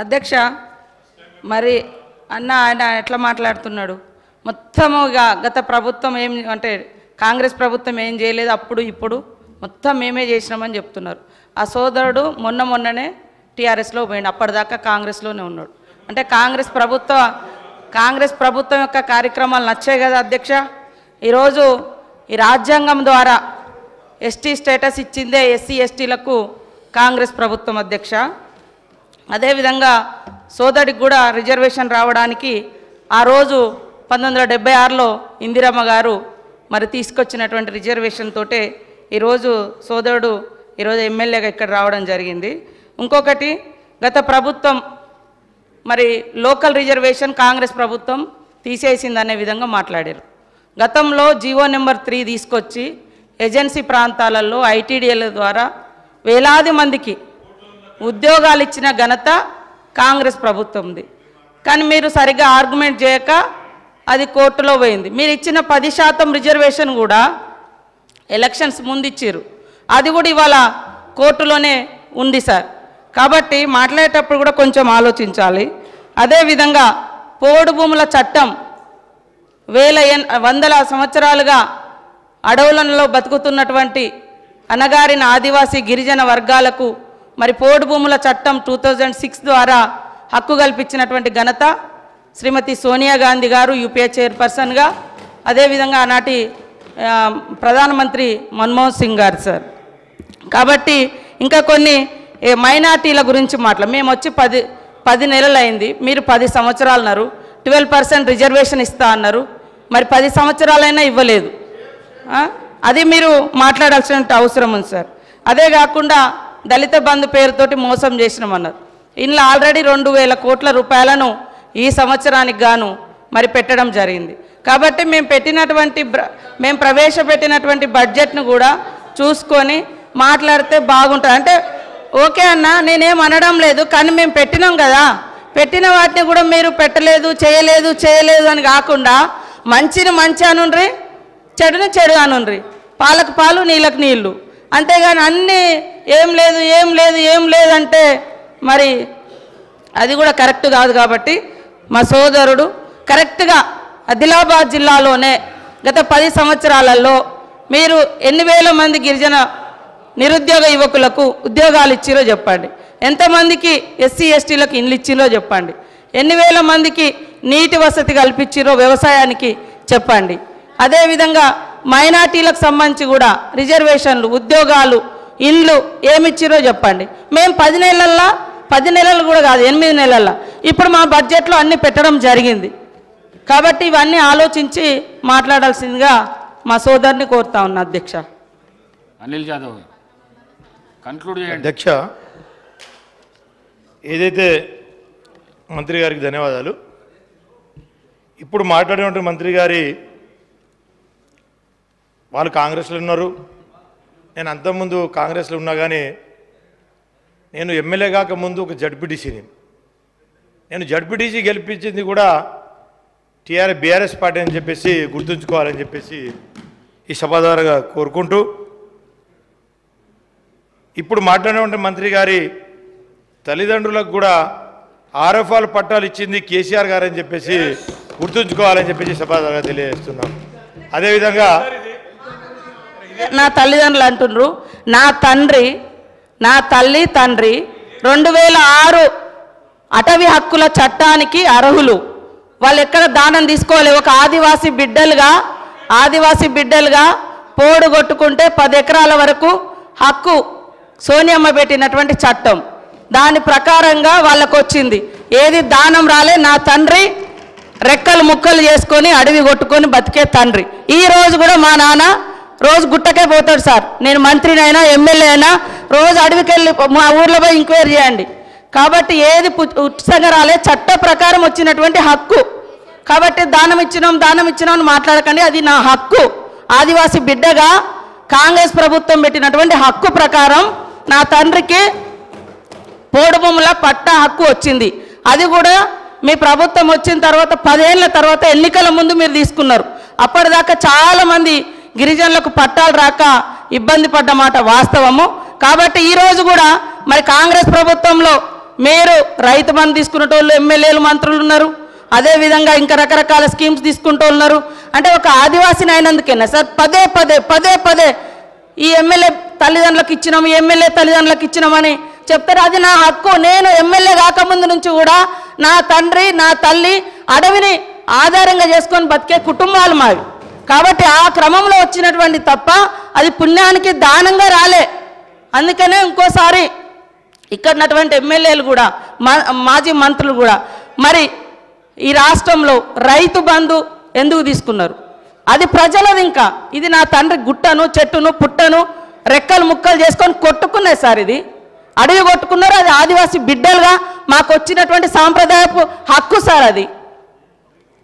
అధ్యక్ష మరి అన్న ఆయన ఎట్లా మాట్లాడుతున్నాడు మొత్తముగా గత ప్రభుత్వం ఏం అంటే కాంగ్రెస్ ప్రభుత్వం ఏం చేయలేదు అప్పుడు ఇప్పుడు మొత్తం మేమే చేసినామని చెప్తున్నారు. ఆ సోదరుడు మొన్ననే టీఆర్ఎస్లో పోయిండు, అప్పటిదాకా కాంగ్రెస్లోనే ఉన్నాడు. అంటే కాంగ్రెస్ ప్రభుత్వం యొక్క కార్యక్రమాలు నచ్చాయి కదా అధ్యక్ష. ఈరోజు ఈ రాజ్యాంగం ద్వారా ఎస్టీ స్టేటస్ ఇచ్చిందే ఎస్సీ ఎస్టీలకు కాంగ్రెస్ ప్రభుత్వం అధ్యక్ష. అదేవిధంగా సోదరికి కూడా రిజర్వేషన్ రావడానికి ఆ రోజు 1976లో ఇందిరమ్మ గారు మరి తీసుకొచ్చినటువంటి రిజర్వేషన్ తోటే ఈరోజు సోదరుడు ఈరోజు ఎమ్మెల్యేగా ఇక్కడ రావడం జరిగింది. ఇంకొకటి గత ప్రభుత్వం మరి లోకల్ రిజర్వేషన్ కాంగ్రెస్ ప్రభుత్వం తీసేసిందనే విధంగా మాట్లాడారు. గతంలో జీవో నెంబర్ 3 తీసుకొచ్చి ఏజెన్సీ ప్రాంతాలలో ఐటీడీఏల ద్వారా వేలాది మందికి ఉద్యోగాలు ఇచ్చిన ఘనత కాంగ్రెస్ ప్రభుత్వంది. కానీ మీరు సరిగ్గా ఆర్గ్యుమెంట్ చేయక అది కోర్టులో పోయింది. మీరు ఇచ్చిన 10% రిజర్వేషన్ కూడా ఎలక్షన్స్ ముందు ఇచ్చారు, అది కూడా ఇవాళ కోర్టులోనే ఉంది సార్. కాబట్టి మాట్లాడేటప్పుడు కూడా కొంచెం ఆలోచించాలి. అదేవిధంగా పోడు భూముల చట్టం వందల సంవత్సరాలుగా అడవులలో బతుకుతున్నటువంటి అనగారిన ఆదివాసీ గిరిజన వర్గాలకు మరి పోడు భూముల చట్టం 2006 ద్వారా హక్కు కల్పించినటువంటి ఘనత శ్రీమతి సోనియా గాంధీ గారు యూపీఏ చైర్పర్సన్గా, అదేవిధంగా ఆనాటి ప్రధానమంత్రి మన్మోహన్ సింగ్ గారు సార్. కాబట్టి ఇంకా కొన్ని మైనార్టీల గురించి మేము వచ్చి 10 నెలలు అయింది, మీరు 10 సంవత్సరాలు అన్నారు. 12% రిజర్వేషన్ ఇస్తా అన్నారు, మరి 10 సంవత్సరాలైనా ఇవ్వలేదు. అది మీరు మాట్లాడాల్సిన అవసరం ఉంది సార్. అదే కాకుండా దళిత బంధు పేరుతోటి మోసం చేసినామన్నారు. ఇందులో ఆల్రెడీ 2000 కోట్ల రూపాయలను ఈ సంవత్సరానికి గాను మరి పెట్టడం జరిగింది. కాబట్టి మేము ప్రవేశపెట్టినటువంటి బడ్జెట్ను కూడా చూసుకొని మాట్లాడితే బాగుంటుంది. అంటే ఓకే అన్న, నేనేం అనడం లేదు, కానీ మేము పెట్టినాం కదా, పెట్టిన వాటిని కూడా మీరు పెట్టలేదు చేయలేదు అని కాకుండా మంచిని మంచి అనుండ్రి, చెడుని చెడు అనుండ్రి, పాలకు పాలు నీళ్ళకు నీళ్ళు, అంతేగాని అన్నీ ఏం లేదు అంటే మరి అది కూడా కరెక్ట్ కాదు. కాబట్టి మా సోదరుడు కరెక్ట్గా ఆదిలాబాద్ జిల్లాలోనే గత 10 సంవత్సరాలలో మీరు ఎన్ని వేల మంది గిరిజన నిరుద్యోగ యువకులకు ఉద్యోగాలు ఇచ్చిరో చెప్పండి, ఎంతమందికి ఎస్సీ ఎస్టీలకు ఇండ్లు ఇచ్చిరో చెప్పండి, ఎన్ని వేల మందికి నీటి వసతి కల్పించిరో వ్యవసాయానికి చెప్పండి. అదేవిధంగా మైనార్టీలకు సంబంధించి కూడా రిజర్వేషన్లు, ఉద్యోగాలు, ఇండ్లు ఏమిచ్చిరో చెప్పండి. మేము 10 నెలలు కూడా కాదు, 8 నెలల ఇప్పుడు మా బడ్జెట్లో అన్నీ పెట్టడం జరిగింది. కాబట్టి ఇవన్నీ ఆలోచించి మాట్లాడాల్సిందిగా మా సోదరుని కోరుతా ఉన్నా అధ్యక్ష. అనిల్ జాదవ్ కన్క్లూడ్ చేయండి. అధ్యక్ష, ఏదైతే మంత్రి గారికి ధన్యవాదాలు. ఇప్పుడు మాట్లాడినటువంటి మంత్రి గారి వాళ్ళు కాంగ్రెస్లో ఉన్నారు, నేను అంతకుముందు కాంగ్రెస్లో ఉన్నా, కానీ నేను ఎమ్మెల్యే కాక ముందు ఒక జడ్పీటీసీని. నేను జడ్పీటీసీ గెలిపించింది కూడా బీఆర్ఎస్ పార్టీ అని చెప్పేసి గుర్తుంచుకోవాలని చెప్పేసి ఈ సభ ద్వారా కోరుకుంటూ, ఇప్పుడు మాట్లాడినటువంటి మంత్రి గారి తల్లిదండ్రులకు కూడా ఆర్ఎఫ్ఆర్ పట్టాలు ఇచ్చింది కేసీఆర్ గారు అని చెప్పేసి గుర్తుంచుకోవాలని చెప్పేసి సభ ద్వారా తెలియజేస్తున్నాం. అదేవిధంగా నా తల్లిదండ్రులు అంటున్నారు, నా తల్లి తండ్రి 2006 అటవీ హక్కుల చట్టానికి అర్హులు. వాళ్ళు ఎక్కడ దానం తీసుకోవాలి. ఒక ఆదివాసీ బిడ్డలుగా పోడు కొట్టుకుంటే 10 ఎకరాల వరకు హక్కు సోనియమ్మ పెట్టినటువంటి చట్టం, దాని ప్రకారంగా వాళ్ళకు వచ్చింది. ఏది దానం రాలే. నా తండ్రి రెక్కలు ముక్కలు చేసుకొని అడవి కొట్టుకొని బతికే తండ్రి. ఈ రోజు కూడా మా నాన్న రోజు గుట్టకే పోతాడు సార్. నేను మంత్రినైనా ఎమ్మెల్యే అయినా రోజు అడవికి వెళ్ళి మా ఊర్లో పోయి ఎంక్వైరీ చేయండి. కాబట్టి ఏది ఉచితంగా రాలే, చట్ట ప్రకారం వచ్చినటువంటి హక్కు. కాబట్టి దానం ఇచ్చినాం అని మాట్లాడకండి, అది నా హక్కు. ఆదివాసీ బిడ్డగా కాంగ్రెస్ ప్రభుత్వం పెట్టినటువంటి హక్కు ప్రకారం నా తండ్రికి పోడు భూముల పట్టా హక్కు వచ్చింది. అది కూడా మీ ప్రభుత్వం వచ్చిన తర్వాత 10 ఏళ్ల తర్వాత ఎన్నికల ముందు మీరు తీసుకున్నారు. అప్పటిదాకా చాలామంది గిరిజనులకు పట్టాలు రాక ఇబ్బంది పడ్డ మాట వాస్తవము. కాబట్టి ఈరోజు కూడా మరి కాంగ్రెస్ ప్రభుత్వంలో మీరు రైతు బంధు తీసుకునేటోళ్ళు ఎమ్మెల్యేలు మంత్రులు ఉన్నారు, అదేవిధంగా ఇంకా రకరకాల స్కీమ్స్ తీసుకుంటూ ఉన్నారు. అంటే ఒక ఆదివాసిని అయినందుకేనా సార్ పదే పదే పదే పదే ఈ ఎమ్మెల్యే తల్లిదండ్రులకు ఇచ్చినాం, ఈ ఎమ్మెల్యే తల్లిదండ్రులకు ఇచ్చినామని చెప్తారు? అది నా హక్కు. నేను ఎమ్మెల్యే కాకముందు నుంచి కూడా నా తండ్రి నా తల్లి అడవిని ఆధారంగా చేసుకొని బతికే కుటుంబాలు మావి. కాబట్టి ఆ క్రమంలో వచ్చినటువంటి తప్ప అది పుణ్యానికి దానంగా రాలే. అందుకనే ఇంకోసారి ఇక్కడ ఉన్నటువంటి ఎమ్మెల్యేలు కూడా మాజీ మంత్రులు కూడా మరి ఈ రాష్ట్రంలో రైతు బంధు ఎందుకు తీసుకున్నారు? అది ప్రజలది. ఇంకా ఇది నా తండ్రి గుట్టను చెట్టును పుట్టను రెక్కలు ముక్కలు చేసుకొని కొట్టుకున్నాయి సార్. ఇది అడవి కొట్టుకున్నారు. అది ఆదివాసీ బిడ్డలుగా మాకు వచ్చినటువంటి సాంప్రదాయపు హక్కు సార్ అది.